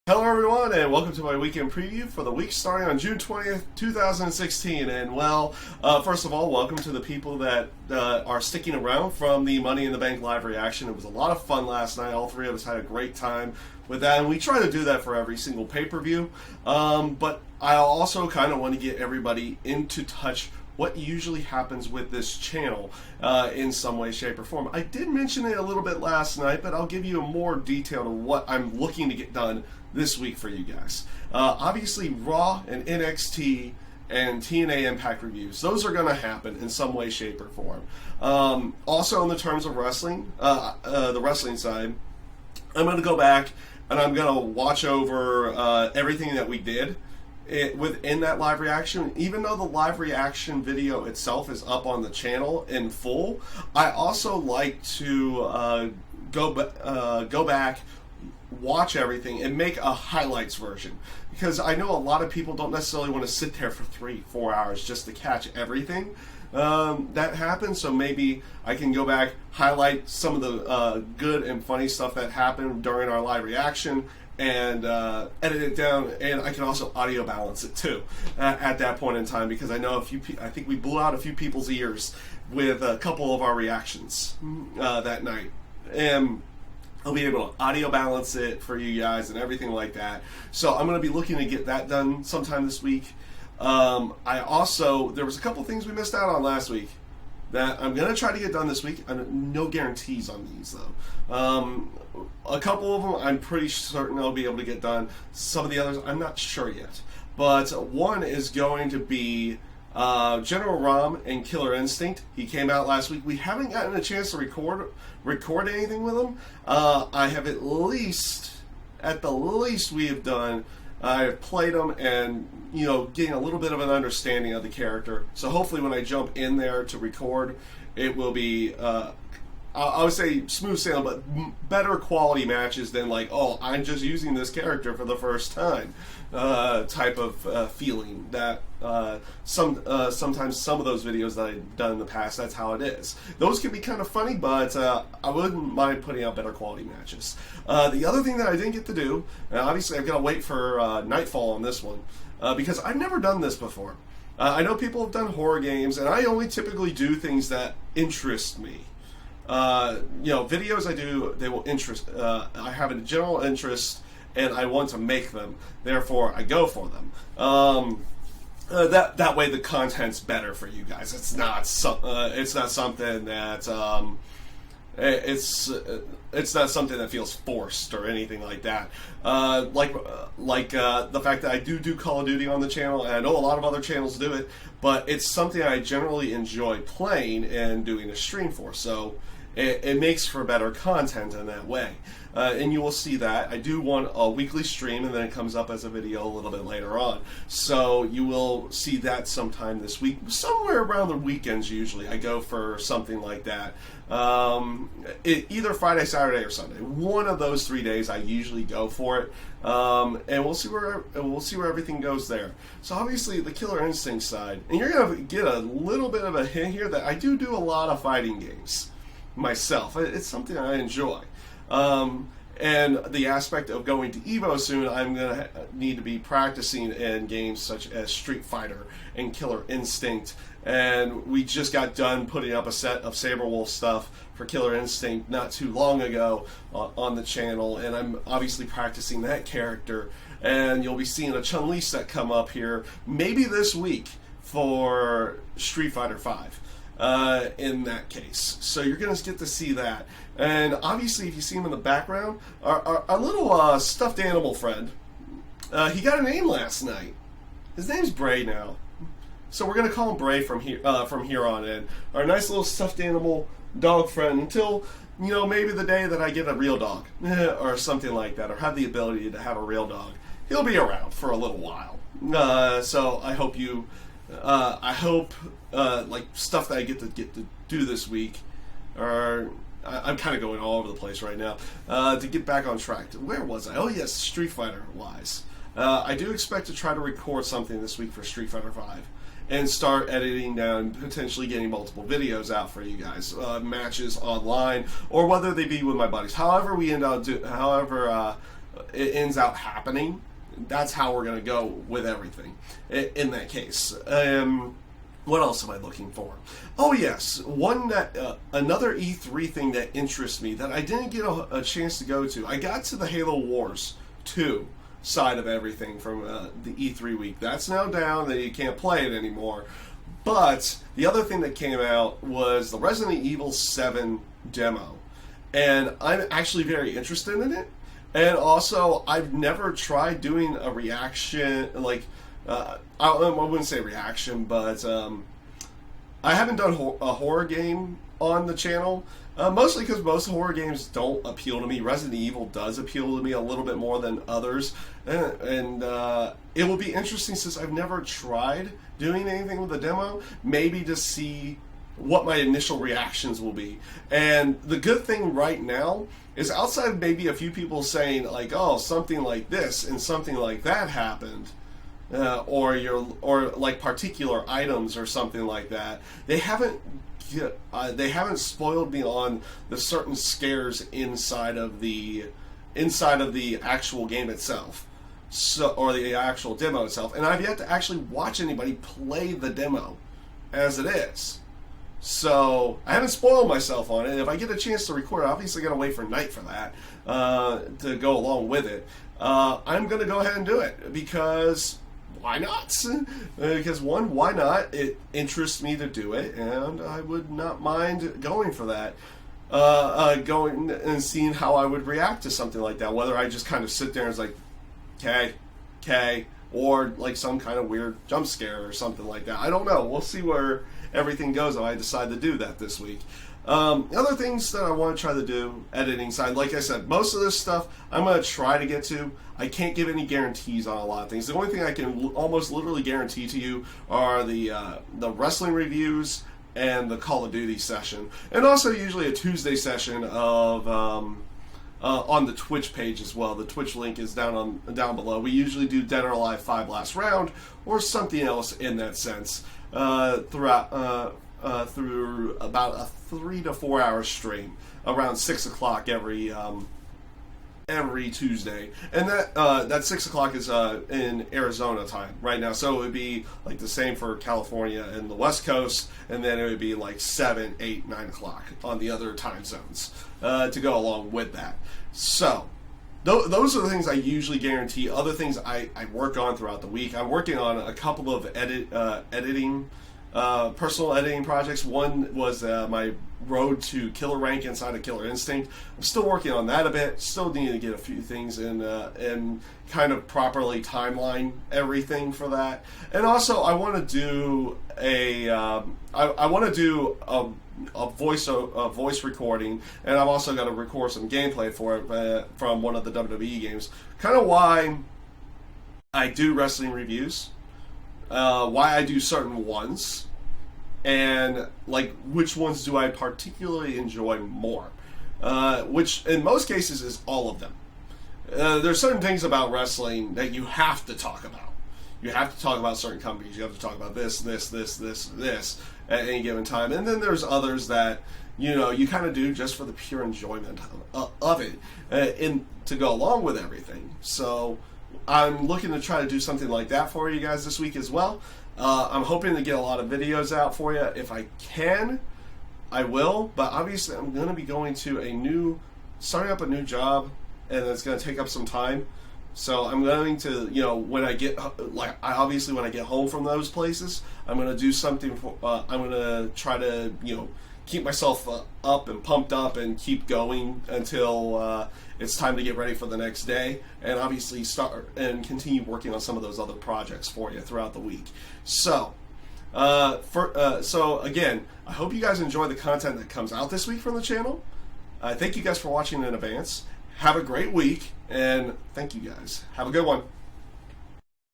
Hello everyone and welcome to my weekend preview for the week starting on June 20th, 2016. And first of all, welcome to the people that are sticking around from the Money in the Bank live reaction. It was a lot of fun last night. All three of us had a great time with that, and we try to do that for every single pay-per-view. But I also kind of want to get everybody into touch what usually happens with this channel in some way, shape, or form. I did mention it a little bit last night, but I'll give you a more detail on what I'm looking to get done this week for you guys. Obviously, Raw and NXT and TNA Impact reviews. Those are going to happen in some way, shape, or form. Also, in the terms of wrestling, the wrestling side, I'm going to go back and I'm going to watch over everything that we did within that live reaction. Even though the live reaction video itself is up on the channel in full, I also like to go back, watch everything, and make a highlights version, because I know a lot of people don't necessarily want to sit there for 3-4 hours just to catch everything that happens. So maybe I can go back, highlight some of the good and funny stuff that happened during our live reaction, and edit it down, and I can also audio balance it too at that point in time, because I know I think we blew out a few people's ears with a couple of our reactions that night, and I'll be able to audio balance it for you guys and everything like that. So I'm going to be looking to get that done sometime this week. There was a couple things we missed out on last week that I'm going to try to get done this week. No guarantees on these, though. A couple of them I'm pretty certain I'll be able to get done. Some of the others I'm not sure yet. But one is going to be General Rom and Killer Instinct. He came out last week. We haven't gotten a chance to record anything with him. I have at the least we have done, I have played him and, getting a little bit of an understanding of the character. So hopefully when I jump in there to record, it will be, I would say smooth sailing, but better quality matches than like, oh, I'm just using this character for the first time type of feeling that sometimes some of those videos that I've done in the past, that's how it is. Those can be kind of funny, but I wouldn't mind putting out better quality matches. The other thing that I didn't get to do, and obviously I've got to wait for Nightfall on this one, because I've never done this before. I know people have done horror games, and I only typically do things that interest me. Videos I do, they will interest, I have a general interest and I want to make them, therefore I go for them. That way the content's better for you guys. It's not something that it's not something that feels forced or anything like that. Like the fact that I do Call of Duty on the channel, and I know a lot of other channels do it, but it's something I generally enjoy playing and doing a stream for. So it makes for better content in that way. And you will see that. I do want a weekly stream, and then it comes up as a video a little bit later on. So you will see that sometime this week. Somewhere around the weekends usually. I go for something like that. Either Friday, Saturday, or Sunday. One of those 3 days I usually go for it. And we'll see where everything goes there. So obviously the Killer Instinct side. And you're going to get a little bit of a hint here that I do a lot of fighting games myself. It's something I enjoy. And the aspect of going to EVO soon, I'm going to need to be practicing in games such as Street Fighter and Killer Instinct. And we just got done putting up a set of Saberwolf stuff for Killer Instinct not too long ago on the channel. And I'm obviously practicing that character. And you'll be seeing a Chun-Li set come up here maybe this week for Street Fighter V. In that case. So you're going to get to see that. And obviously, if you see him in the background, our little stuffed animal friend, he got a name last night. His name's Bray now. So we're going to call him Bray from here on in. Our nice little stuffed animal dog friend until, maybe the day that I get a real dog or something like that, or have the ability to have a real dog. He'll be around for a little while. So I hope you... like stuff that I get to do this week, or I'm kind of going all over the place right now, to get back on track. Where was I? Oh yes, Street Fighter wise. I do expect to try to record something this week for Street Fighter V and start editing down, potentially getting multiple videos out for you guys, matches online, or whether they be with my buddies. However it ends out happening, that's how we're going to go with everything in that case. What else am I looking for? Oh yes, another E3 thing that interests me that I didn't get a chance to go to. I got to the Halo Wars 2 side of everything from the E3 week. That's now down, that you can't play it anymore. But the other thing that came out was the Resident Evil 7 demo. And I'm actually very interested in it. And also, I've never tried doing a reaction, like, I wouldn't say reaction, but I haven't done a horror game on the channel, mostly because most horror games don't appeal to me. Resident Evil does appeal to me a little bit more than others, and it will be interesting, since I've never tried doing anything with the demo, maybe to see what my initial reactions will be. And the good thing right now is, outside of maybe a few people saying like, oh, something like this and something like that happened, or like particular items or something like that, they haven't spoiled me on the certain scares inside of the actual game itself, or the actual demo itself. And I've yet to actually watch anybody play the demo as it is. So I haven't spoiled myself on it. If I get a chance to record, obviously I gotta wait for night for that to go along with it. I'm gonna go ahead and do it, because why not? Because one, why not? It interests me to do it, and I would not mind going for that. Going and seeing how I would react to something like that. Whether I just kind of sit there and it's like, okay, or like some kind of weird jump scare or something like that. I don't know. We'll see where everything goes if I decide to do that this week. Other things that I want to try to do, editing side, like I said, most of this stuff I'm going to try to get to. I can't give any guarantees on a lot of things. The only thing I can almost literally guarantee to you are the wrestling reviews and the Call of Duty session, and also usually a Tuesday session of on the Twitch page as well. The Twitch link is down below. We usually do Dead or Alive 5 Last Round or something else in that sense throughout. Through about a 3 to 4 hour stream around 6 o'clock every Tuesday, and that 6 o'clock is in Arizona time right now, so it would be like the same for California and the West Coast, and then it would be like 7, 8, 9 o'clock on the other time zones to go along with that. So those are the things I usually guarantee. Other things I work on throughout the week. I'm working on a couple of personal editing projects. One was my road to killer rank inside of Killer Instinct. I'm still working on that a bit. Still need to get a few things in and kind of properly timeline everything for that. And also, I want to do a voice recording, and I've also got to record some gameplay for it from one of the WWE games. Kind of why I do wrestling reviews. Why I do certain ones, and like which ones do I particularly enjoy more, which in most cases is all of them. There's certain things about wrestling that you have to talk about. You have to talk about certain companies. You have to talk about this at any given time, and then there's others that you kind of do just for the pure enjoyment of it, to go along with everything. So I'm looking to try to do something like that for you guys this week as well. I'm hoping to get a lot of videos out for you. If I can, I will. But obviously, I'm going to be going to starting up a new job, and it's going to take up some time. So I'm going to, when I get home from those places, I'm going to do something. I'm going to try to, keep myself up and pumped up and keep going until it's time to get ready for the next day, and obviously start and continue working on some of those other projects for you throughout the week. So, so again, I hope you guys enjoy the content that comes out this week from the channel. Thank you guys for watching in advance. Have a great week, and thank you guys. Have a good one.